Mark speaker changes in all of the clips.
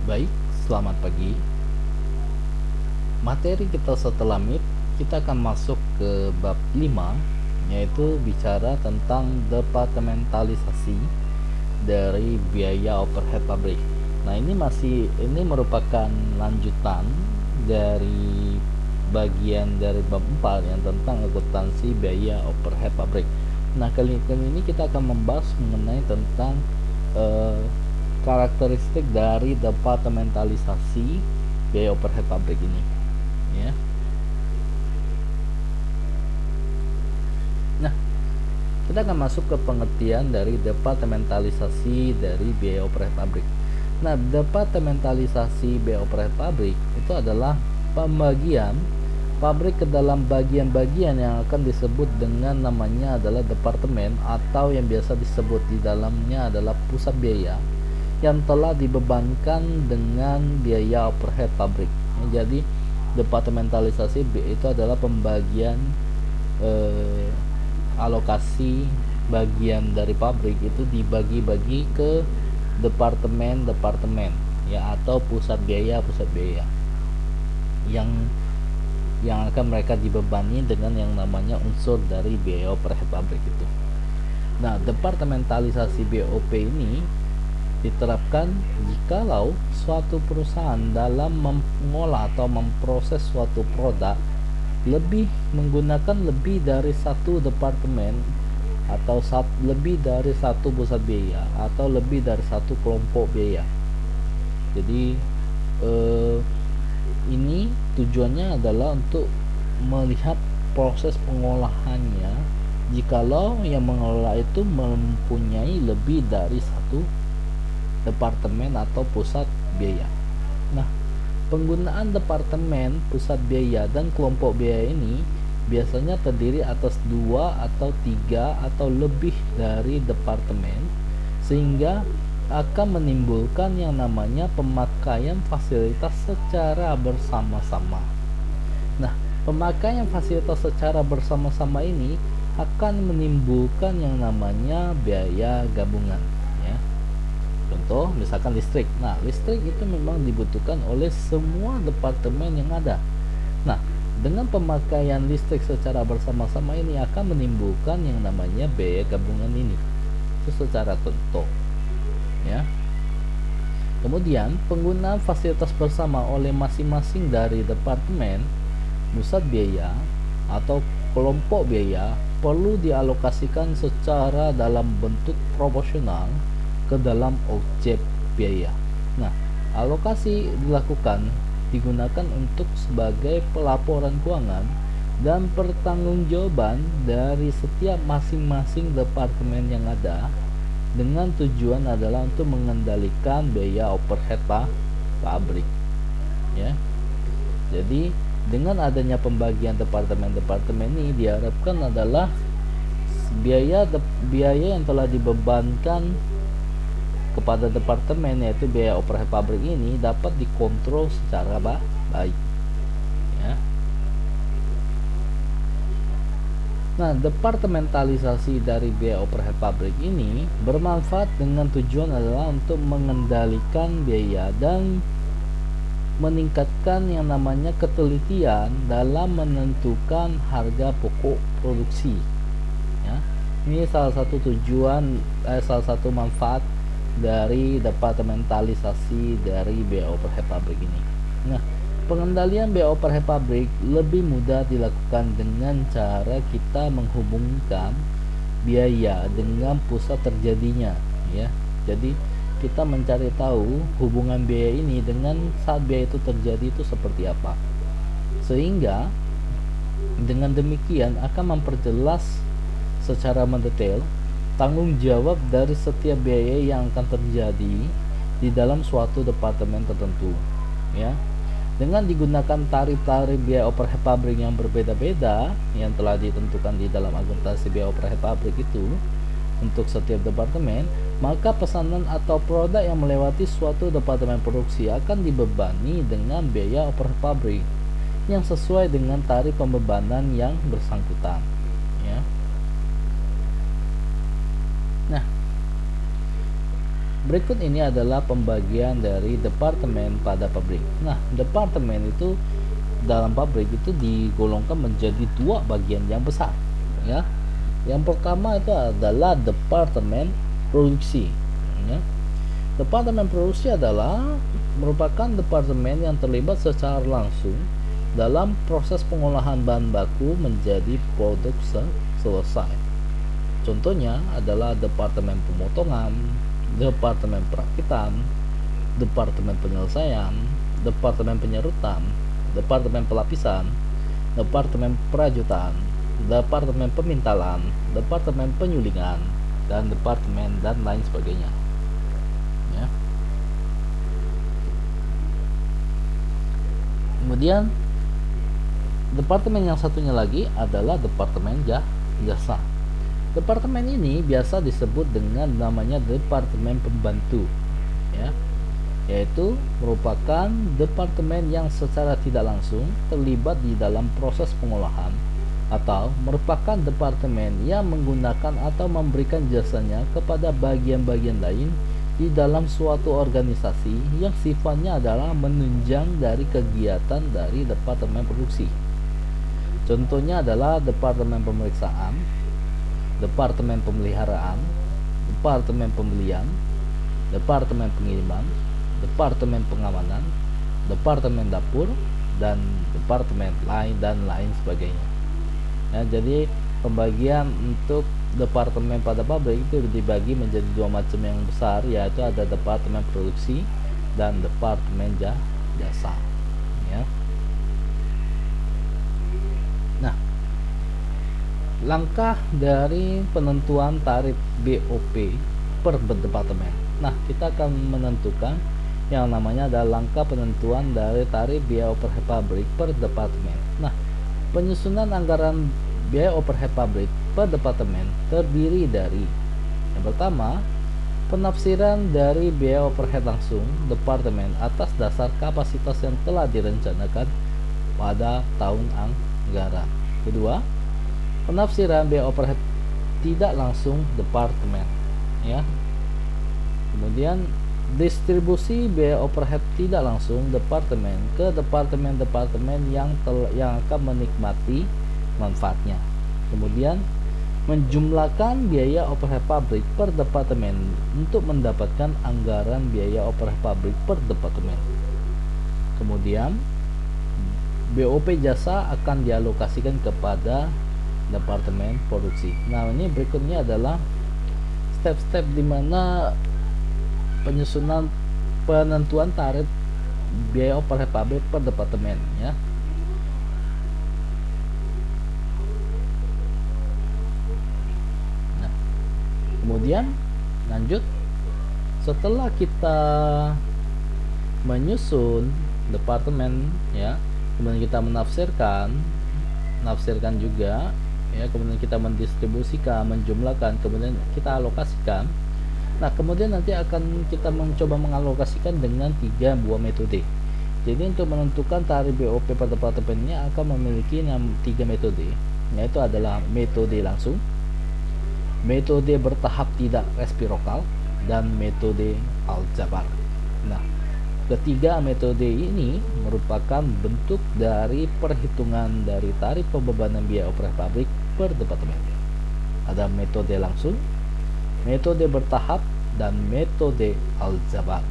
Speaker 1: Baik, selamat pagi. Materi kita setelah MIP, kita akan masuk ke bab 5, yaitu bicara tentang departementalisasi dari biaya overhead pabrik. Nah, ini merupakan lanjutan dari bagian dari bab 4 yang tentang akuntansi biaya overhead pabrik. Nah, kali ini kita akan membahas mengenai tentang eh, karakteristik dari departementalisasi biaya overhead pabrik ini, ya. Nah, kita akan masuk ke pengertian dari departementalisasi dari biaya overhead pabrik. Nah, departementalisasi biaya overhead pabrik itu adalah pembagian pabrik ke dalam bagian-bagian yang akan disebut dengan namanya adalah departemen, atau yang biasa disebut di dalamnya adalah pusat biaya yang telah dibebankan dengan biaya overhead pabrik. Jadi departementalisasi itu adalah pembagian alokasi bagian dari pabrik itu dibagi-bagi ke departemen-departemen, ya, atau pusat biaya yang akan mereka dibebani dengan yang namanya unsur dari biaya overhead pabrik itu. Nah, departementalisasi BOP ini diterapkan jikalau suatu perusahaan dalam mengolah atau memproses suatu produk menggunakan lebih dari satu departemen, atau lebih dari satu pusat biaya, atau lebih dari satu kelompok biaya. Jadi ini tujuannya adalah untuk melihat proses pengolahannya jikalau yang mengelola itu mempunyai lebih dari satu departemen atau pusat biaya. Nah, penggunaan departemen, pusat biaya, dan kelompok biaya ini biasanya terdiri atas 2 atau 3 atau lebih dari departemen, sehingga akan menimbulkan yang namanya pemakaian fasilitas secara bersama-sama. Nah, pemakaian fasilitas secara bersama-sama ini akan menimbulkan yang namanya biaya gabungan, ya. Contoh misalkan listrik. Nah, listrik itu memang dibutuhkan oleh semua departemen yang ada. Nah, dengan pemakaian listrik secara bersama-sama ini akan menimbulkan yang namanya biaya gabungan ini. Itu secara contoh, ya. Kemudian, penggunaan fasilitas bersama oleh masing-masing dari departemen, pusat biaya, atau kelompok biaya perlu dialokasikan secara dalam bentuk proporsional ke dalam objek biaya. Nah, alokasi digunakan untuk sebagai pelaporan keuangan dan pertanggungjawaban dari setiap masing-masing departemen yang ada, dengan tujuan adalah untuk mengendalikan biaya overhead pabrik, ya. Jadi dengan adanya pembagian departemen-departemen ini diharapkan adalah biaya yang telah dibebankan kepada departemen, yaitu biaya overhead pabrik ini, dapat dikontrol secara baik, ya. Nah, departementalisasi dari biaya overhead pabrik ini bermanfaat dengan tujuan adalah untuk mengendalikan biaya dan meningkatkan yang namanya ketelitian dalam menentukan harga pokok produksi, ya. Ini salah satu manfaat dari departementalisasi dari biaya overhead pabrik ini. Nah, pengendalian biaya overhead pabrik lebih mudah dilakukan dengan cara kita menghubungkan biaya dengan pusat terjadinya, ya. Jadi kita mencari tahu hubungan biaya ini dengan saat biaya itu terjadi itu seperti apa, sehingga dengan demikian akan memperjelas secara mendetail tanggung jawab dari setiap biaya yang akan terjadi di dalam suatu departemen tertentu, ya. Dengan digunakan tarif-tarif biaya overhead pabrik yang berbeda-beda yang telah ditentukan di dalam akuntansi biaya overhead pabrik itu untuk setiap departemen, maka pesanan atau produk yang melewati suatu departemen produksi akan dibebani dengan biaya overhead pabrik yang sesuai dengan tarif pembebanan yang bersangkutan, ya. Nah, berikut ini adalah pembagian dari departemen pada pabrik. Nah, departemen itu dalam pabrik itu digolongkan menjadi dua bagian yang besar, ya. Yang pertama itu adalah departemen produksi, ya. Departemen produksi adalah merupakan departemen yang terlibat secara langsung dalam proses pengolahan bahan baku menjadi produk selesai. Contohnya adalah departemen pemotongan, departemen perakitan, departemen penyelesaian, departemen penyerutan, departemen pelapisan, departemen perajutan, departemen pemintalan, departemen penyulingan, dan departemen dan lain sebagainya, ya. Kemudian departemen yang satunya lagi adalah departemen jasa. Departemen ini biasa disebut dengan namanya departemen pembantu, ya, yaitu merupakan departemen yang secara tidak langsung terlibat di dalam proses pengolahan atau merupakan departemen yang menggunakan atau memberikan jasanya kepada bagian-bagian lain di dalam suatu organisasi yang sifatnya adalah menunjang dari kegiatan dari departemen produksi. Contohnya adalah departemen pemeriksaan, departemen pemeliharaan, departemen pembelian, departemen pengiriman, departemen pengamanan, departemen dapur, dan departemen lain dan lain sebagainya. Ya, jadi pembagian untuk departemen pada pabrik itu dibagi menjadi dua macam yang besar, yaitu ada departemen produksi dan departemen jasa, ya. Nah, langkah dari penentuan tarif BOP per departemen. Nah, kita akan menentukan yang namanya adalah langkah penentuan dari tarif biaya overhead pabrik per departemen. Nah, penyusunan anggaran biaya overhead pabrik per departemen terdiri dari yang pertama, penafsiran dari biaya overhead langsung departemen atas dasar kapasitas yang telah direncanakan pada tahun anggaran. Kedua, penafsiran biaya overhead tidak langsung departemen, ya. Kemudian distribusi biaya overhead tidak langsung departemen ke departemen-departemen yang akan menikmati manfaatnya. Kemudian menjumlahkan biaya overhead pabrik per departemen untuk mendapatkan anggaran biaya overhead pabrik per departemen. Kemudian BOP jasa akan dialokasikan kepada departemen produksi. Nah, ini berikutnya adalah step-step di mana penyusunan penentuan tarif biaya overhead pabrik per departemen, ya. Nah, kemudian lanjut, setelah kita menyusun departemen, ya, kemudian kita menafsirkan juga, ya, kemudian kita mendistribusikan, menjumlahkan, kemudian kita alokasikan. Nah, kemudian nanti akan kita mencoba mengalokasikan dengan 3 buah metode. Jadi untuk menentukan tarif BOP pada departemennya akan memiliki 3 metode, yaitu adalah metode langsung, metode bertahap tidak resiprokal, dan metode aljabar. Nah, ketiga metode ini merupakan bentuk dari perhitungan dari tarif pembebanan biaya overhead pabrik per departemen. Ada metode langsung, metode bertahap, dan metode aljabar,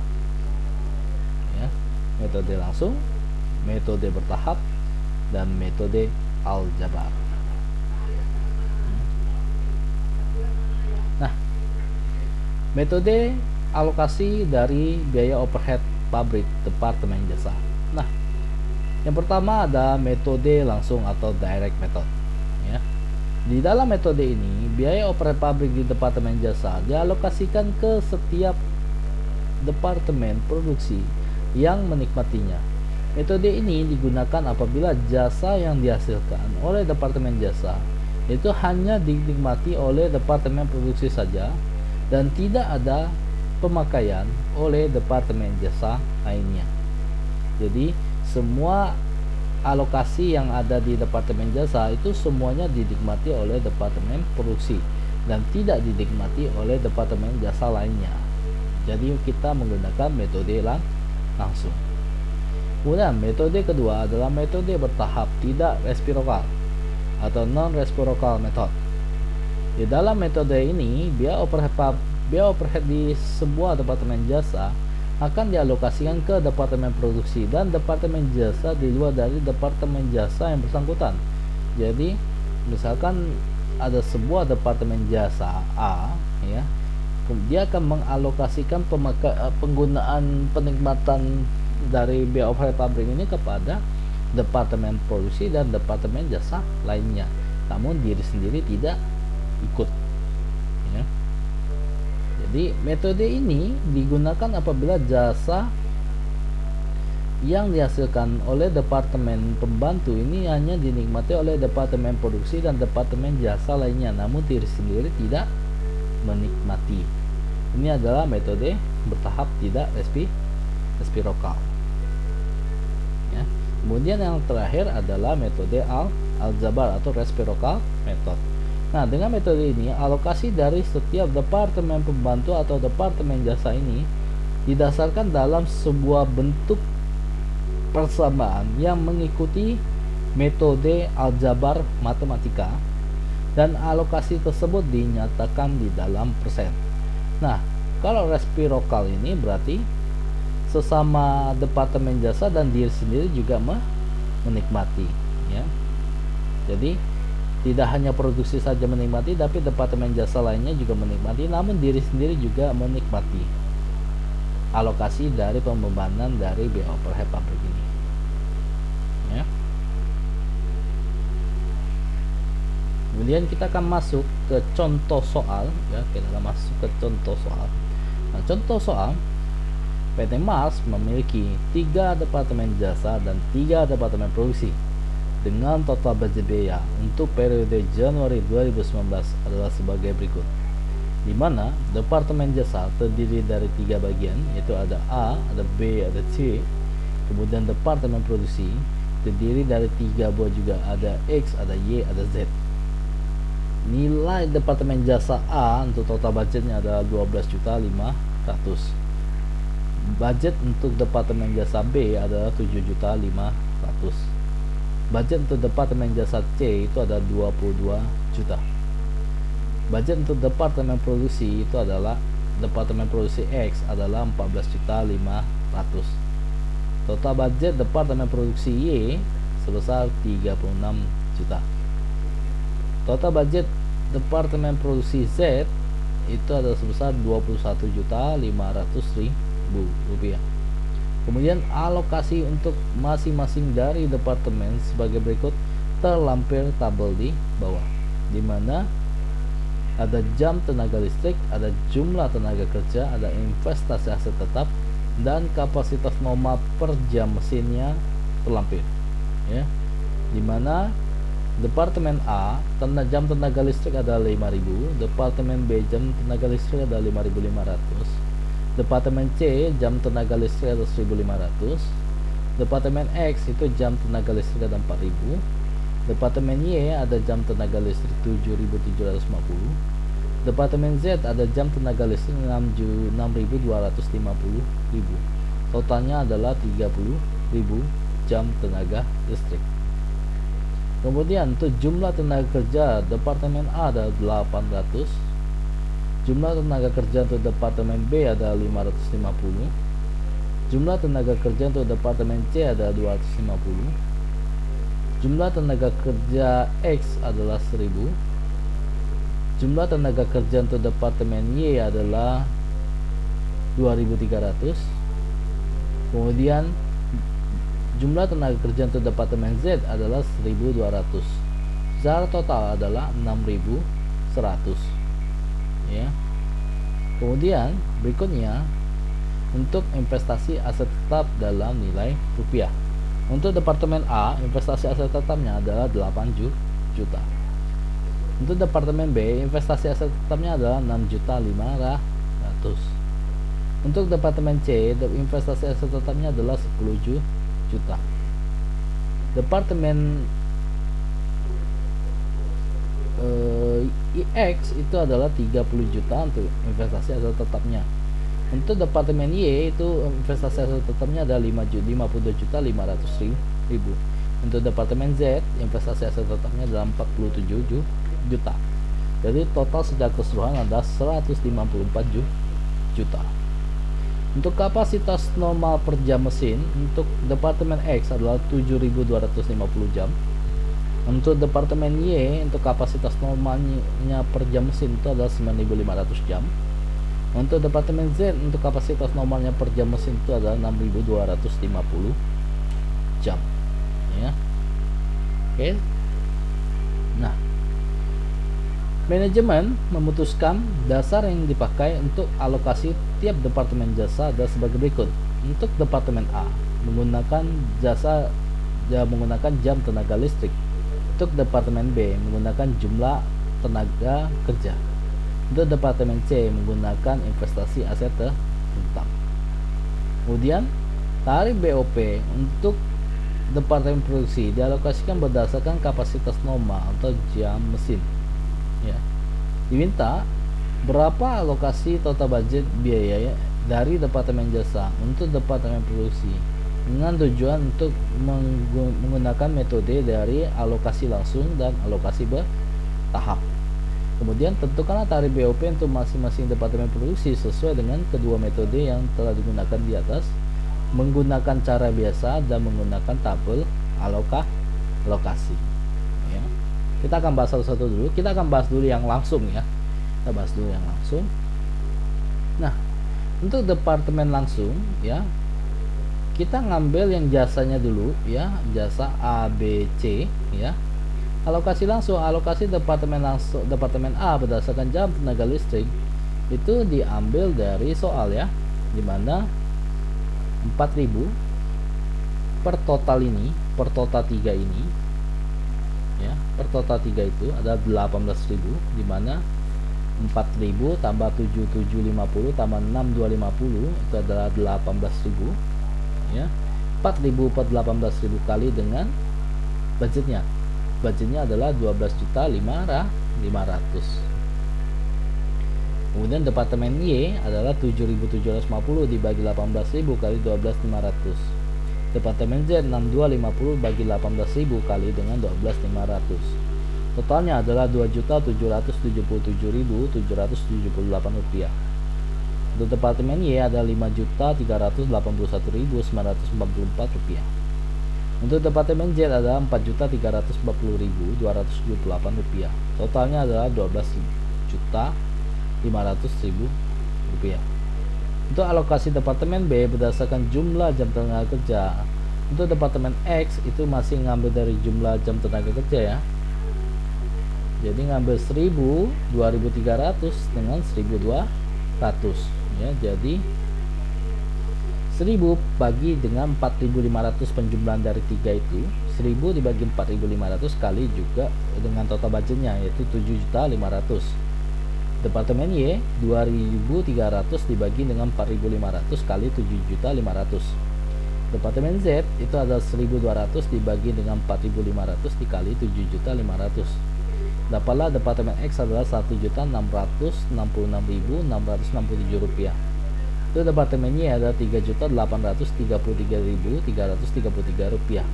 Speaker 1: ya. Metode langsung, metode bertahap, dan metode aljabar. Nah, metode alokasi dari biaya overhead pabrik departemen jasa. Nah, yang pertama ada metode langsung atau direct method, ya. Di dalam metode ini, biaya overhead pabrik di departemen jasa dialokasikan ke setiap departemen produksi yang menikmatinya. Metode ini digunakan apabila jasa yang dihasilkan oleh departemen jasa itu hanya dinikmati oleh departemen produksi saja dan tidak ada pemakaian oleh departemen jasa lainnya. Jadi semua alokasi yang ada di departemen jasa itu semuanya dinikmati oleh departemen produksi dan tidak dinikmati oleh departemen jasa lainnya, Jadi kita menggunakan metode langsung. Kemudian metode kedua adalah metode bertahap tidak reciprocal atau non reciprocal method. Di dalam metode ini, biaya overhead di sebuah departemen jasa akan dialokasikan ke departemen produksi dan departemen jasa di luar dari departemen jasa yang bersangkutan. Jadi misalkan ada sebuah departemen jasa A, ya, dia akan mengalokasikan penggunaan penikmatan dari biaya overhead pabrik ini kepada departemen produksi dan departemen jasa lainnya, namun diri sendiri tidak ikut, ya. Jadi metode ini digunakan apabila jasa yang dihasilkan oleh departemen pembantu ini hanya dinikmati oleh departemen produksi dan departemen jasa lainnya, namun diri sendiri tidak menikmati. Ini adalah metode bertahap tidak reciprocal, ya. Kemudian yang terakhir adalah metode aljabar atau reciprocal method. Nah, dengan metode ini alokasi dari setiap departemen pembantu atau departemen jasa ini didasarkan dalam sebuah bentuk persamaan yang mengikuti metode aljabar matematika, dan alokasi tersebut dinyatakan di dalam persen. Nah, kalau reciprocal ini berarti sesama departemen jasa dan diri sendiri juga menikmati, ya. Jadi tidak hanya produksi saja menikmati, tapi departemen jasa lainnya juga menikmati, namun diri sendiri juga menikmati alokasi dari pembebanan dari biaya overhead pabrik ini, ya. Kemudian kita akan masuk ke contoh soal, ya. Kita akan masuk ke contoh soal. Nah, contoh soal, PT Mars memiliki 3 departemen jasa dan 3 departemen produksi dengan total budget biaya untuk periode Januari 2019 adalah sebagai berikut, di mana departemen jasa terdiri dari 3 bagian, yaitu ada A, ada B, ada C. Kemudian departemen produksi terdiri dari 3 buah juga, ada X, ada Y, ada Z. Nilai departemen jasa A untuk total budgetnya adalah 12.500.000. Budget untuk departemen jasa B adalah 7.500.000. Budget untuk departemen jasa C itu adalah 22 juta. Budget untuk departemen produksi itu adalah departemen produksi X adalah 14.500.000. Total budget departemen produksi Y sebesar 36 juta. Total budget departemen produksi Z itu adalah sebesar 21.500.000 rupiah. Kemudian alokasi untuk masing-masing dari departemen sebagai berikut terlampir tabel di bawah, di mana ada jam tenaga listrik, ada jumlah tenaga kerja, ada investasi aset tetap, dan kapasitas normal per jam mesinnya terlampir, ya. Di mana departemen A jam tenaga listrik ada 5.000, departemen B jam tenaga listrik ada 5.500, departemen C jam tenaga listrik ada 1.500, departemen X itu jam tenaga listrik ada 4.000, departemen Y ada jam tenaga listrik 7.750, departemen Z ada jam tenaga listrik 6.250.000. Totalnya adalah 30.000 jam tenaga listrik. Kemudian untuk jumlah tenaga kerja departemen A ada 800, jumlah tenaga kerja untuk departemen B ada 550, jumlah tenaga kerja untuk departemen C ada 250, jumlah tenaga kerja X adalah 1000, jumlah tenaga kerja untuk departemen Y adalah 2300, kemudian jumlah tenaga kerja untuk departemen Z adalah 1200. Secara total adalah 6100, ya. Kemudian berikutnya untuk investasi aset tetap dalam nilai rupiah. Untuk departemen A, investasi aset tetapnya adalah 8 juta. Untuk departemen B, investasi aset tetapnya adalah 6.500.000. Untuk departemen C, investasi aset tetapnya adalah 10 juta. Departemen IX itu adalah 30 juta untuk investasi aset tetapnya. Untuk departemen Y itu investasi aset tetapnya ada 52.500.000. Untuk departemen Z investasi aset tetapnya adalah 47 juta. Jadi total secara keseluruhan ada 154 juta. Untuk kapasitas normal per jam mesin untuk departemen X adalah 7.250 jam. Untuk departemen Y untuk kapasitas normalnya per jam mesin itu adalah 9.500 jam. Untuk departemen Z untuk kapasitas normalnya per jam mesin itu adalah 6.250 jam ya. Oke. Nah, manajemen memutuskan dasar yang dipakai untuk alokasi tiap departemen jasa adalah sebagai berikut. Untuk departemen A menggunakan jam tenaga listrik. Untuk departemen B menggunakan jumlah tenaga kerja. Untuk departemen C menggunakan investasi aset tetap. Kemudian tarif BOP untuk departemen produksi dialokasikan berdasarkan kapasitas normal atau jam mesin ya. Diminta berapa alokasi total budget biaya dari departemen jasa untuk departemen produksi dengan tujuan untuk menggunakan metode dari alokasi langsung dan alokasi bertahap. Kemudian tentukanlah tarif BOP untuk masing-masing departemen produksi sesuai dengan kedua metode yang telah digunakan di atas, menggunakan cara biasa dan menggunakan tabel alokasi ya. Kita akan bahas satu-satu dulu. Kita akan bahas dulu yang langsung ya. Kita bahas dulu yang langsung. Nah, untuk departemen langsung ya, kita ngambil yang jasanya dulu ya, jasa A, B, C ya. Alokasi langsung, alokasi departemen A berdasarkan jam tenaga listrik itu diambil dari soal ya, dimana 4.000 per total ini, per total 3 ini ya, per total 3 itu ada 18.000, dimana 4.000 tambah 7.750 tambah 6.250 itu adalah 18.000 ya. 4.000 per 18.000 kali dengan budgetnya adalah 12.500. Kemudian departemen Y adalah 7.750 dibagi 18.000 kali 12.500. Departemen Z 6.250 bagi 18.000 kali dengan 12.500. Totalnya adalah 2.777.778 rupiah. Untuk departemen Y ada 5.381.944 rupiah. Untuk departemen Z ada 4.340.278 rupiah. Totalnya adalah 12.500.000 rupiah. Untuk alokasi departemen B berdasarkan jumlah jam tenaga kerja. Untuk departemen X itu masih ngambil dari jumlah jam tenaga kerja ya. Jadi ngambil 2.300 dengan 1.200 ya. Jadi 1000 bagi dengan 4.500 penjumlahan dari 3 itu, 1000 dibagi 4.500 kali juga dengan total budgetnya yaitu 7.500. Departemen Y 2.300 dibagi dengan 4.500 kali 7.500. Departemen Z itu ada 1.200 dibagi dengan 4.500 dikali 7.500. Dapatlah departemen X adalah 1.666.667 rupiah. Untuk departemen Y ada 3.833.333 rupiah.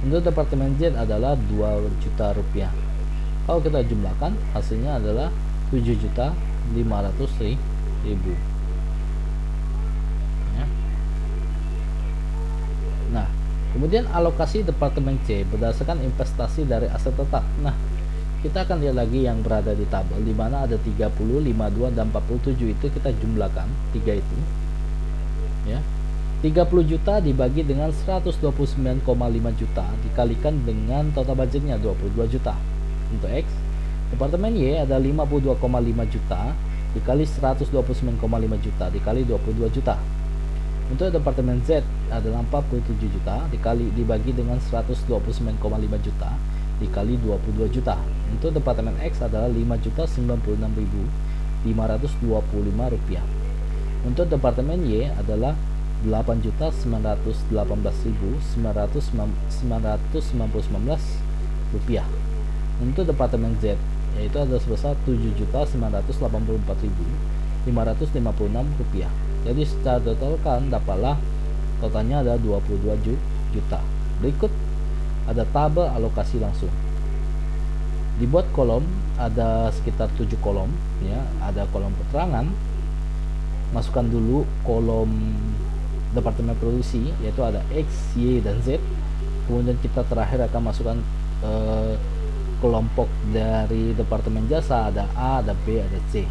Speaker 1: Untuk departemen Z adalah 2 juta rupiah. Kalau kita jumlahkan hasilnya adalah 7.500.000 ya. Nah, kemudian alokasi departemen C berdasarkan investasi dari aset tetap. Nah, kita akan lihat lagi yang berada di tabel, di mana ada 30, 52 dan 47 itu kita jumlahkan 3 itu ya. 30 juta dibagi dengan 129,5 juta dikalikan dengan total budgetnya 22 juta. Untuk X, departemen Y ada 52,5 juta dikali 129,5 juta dikali 22 juta. Untuk departemen Z adalah 47 juta dibagi dengan 129,5 juta dikali 22 juta. Untuk departemen X adalah 5.096.525 rupiah. Untuk departemen Y adalah 8.918.999 rupiah. Untuk departemen Z yaitu ada sebesar 7.984.556 rupiah. Jadi secara total kan dapatlah totalnya ada 22 juta. Berikut ada tabel alokasi langsung. Dibuat kolom, ada sekitar 7 kolom ya. Ada kolom keterangan. Masukkan dulu kolom departemen produksi, yaitu ada X, Y, dan Z. Kemudian kita terakhir akan masukkan kelompok dari departemen jasa, ada A, ada B, ada C.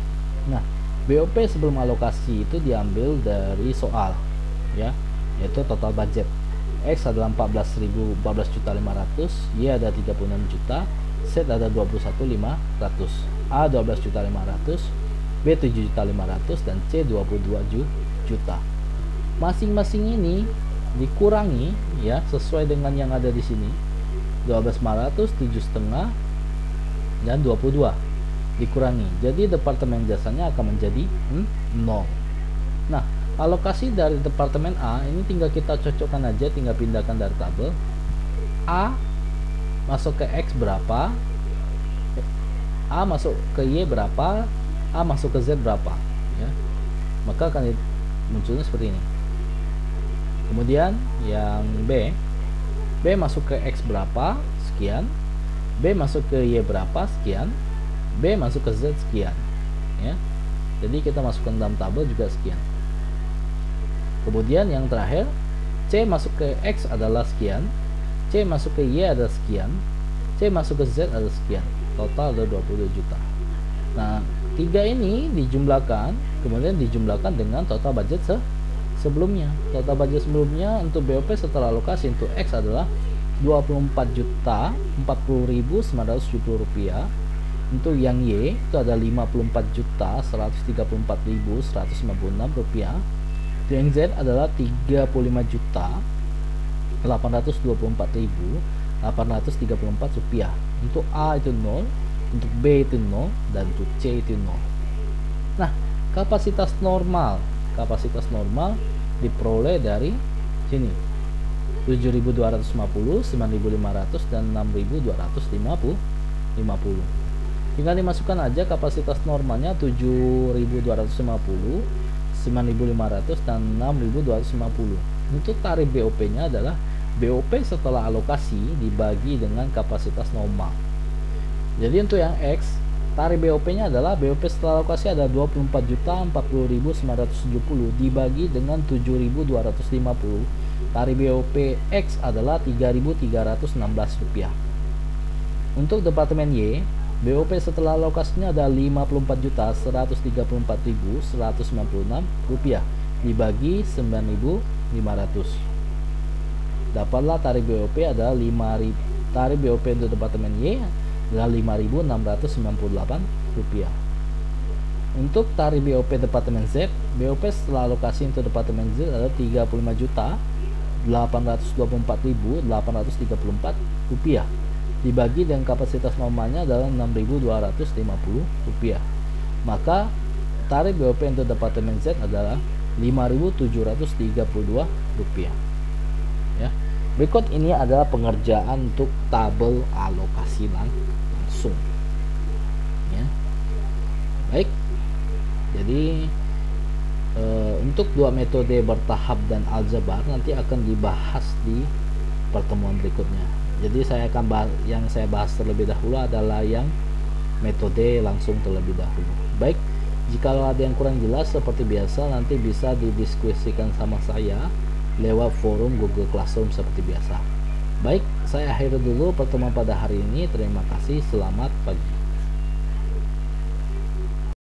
Speaker 1: Nah, BOP sebelum alokasi itu diambil dari soal ya, yaitu total budget. X adalah 14.500, Y ada 36 juta, Z ada 21.500, A 12.500, B 7.500, dan C 22 juta. Masing-masing ini dikurangi ya sesuai dengan yang ada di sini. 12.500, 7,5, dan 22 dikurangi. Jadi departemen jasanya akan menjadi 0. Nah, alokasi dari departemen A ini tinggal kita cocokkan aja, tinggal pindahkan dari tabel. A masuk ke X berapa, A masuk ke Y berapa, A masuk ke Z berapa ya. Maka akan munculnya seperti ini. Kemudian yang B masuk ke X berapa, sekian. B masuk ke Y berapa, sekian. B masuk ke Z, sekian ya. Jadi kita masukkan dalam tabel juga sekian. Kemudian yang terakhir, C masuk ke X adalah sekian, C masuk ke Y adalah sekian, C masuk ke Z adalah sekian. Total ada 22 juta. Nah, tiga ini dijumlahkan, kemudian dijumlahkan dengan total budget sebelumnya. Total budget sebelumnya untuk BOP setelah alokasi untuk X adalah 24.040.970 rupiah. Untuk yang Y itu ada 54.134.196 rupiah. Untuk yang Z adalah 35.824.834 rupiah. Untuk A itu 0, untuk B itu 0, dan untuk C itu 0. Nah, kapasitas normal diperoleh dari sini, 7.250, 9.500, dan 6.250. Tinggal dimasukkan aja kapasitas normalnya 7.250, 9.500, dan 6.250. Untuk tarif BOP nya adalah BOP setelah alokasi dibagi dengan kapasitas normal. Jadi untuk yang X, tarif BOP nya adalah BOP setelah alokasi ada 24.040.970 dibagi dengan 7.250. Tarif BOP X adalah 3.316 rupiah. Untuk departemen Y, BOP setelah alokasinya ada 54.134.196 rupiah dibagi 9.500. Dapatlah tarif BOP adalah 5.000. Tarif BOP untuk departemen Y adalah 5.698 rupiah. Untuk tarif BOP departemen Z, BOP setelah alokasi untuk departemen Z adalah 35.824.834 rupiah dibagi dengan kapasitas normalnya adalah 6.250 rupiah. Maka tarif BOP untuk departemen Z adalah 5.732 rupiah ya. Berikut ini adalah pengerjaan untuk tabel alokasi langsung ya. Baik, jadi untuk dua metode bertahap dan aljabar nanti akan dibahas di pertemuan berikutnya. Jadi saya akan yang saya bahas terlebih dahulu adalah yang metode langsung terlebih dahulu. Baik, jika ada yang kurang jelas seperti biasa nanti bisa didiskusikan sama saya lewat forum Google Classroom seperti biasa. Baik, saya akhiri dulu pertemuan pada hari ini. Terima kasih, selamat pagi.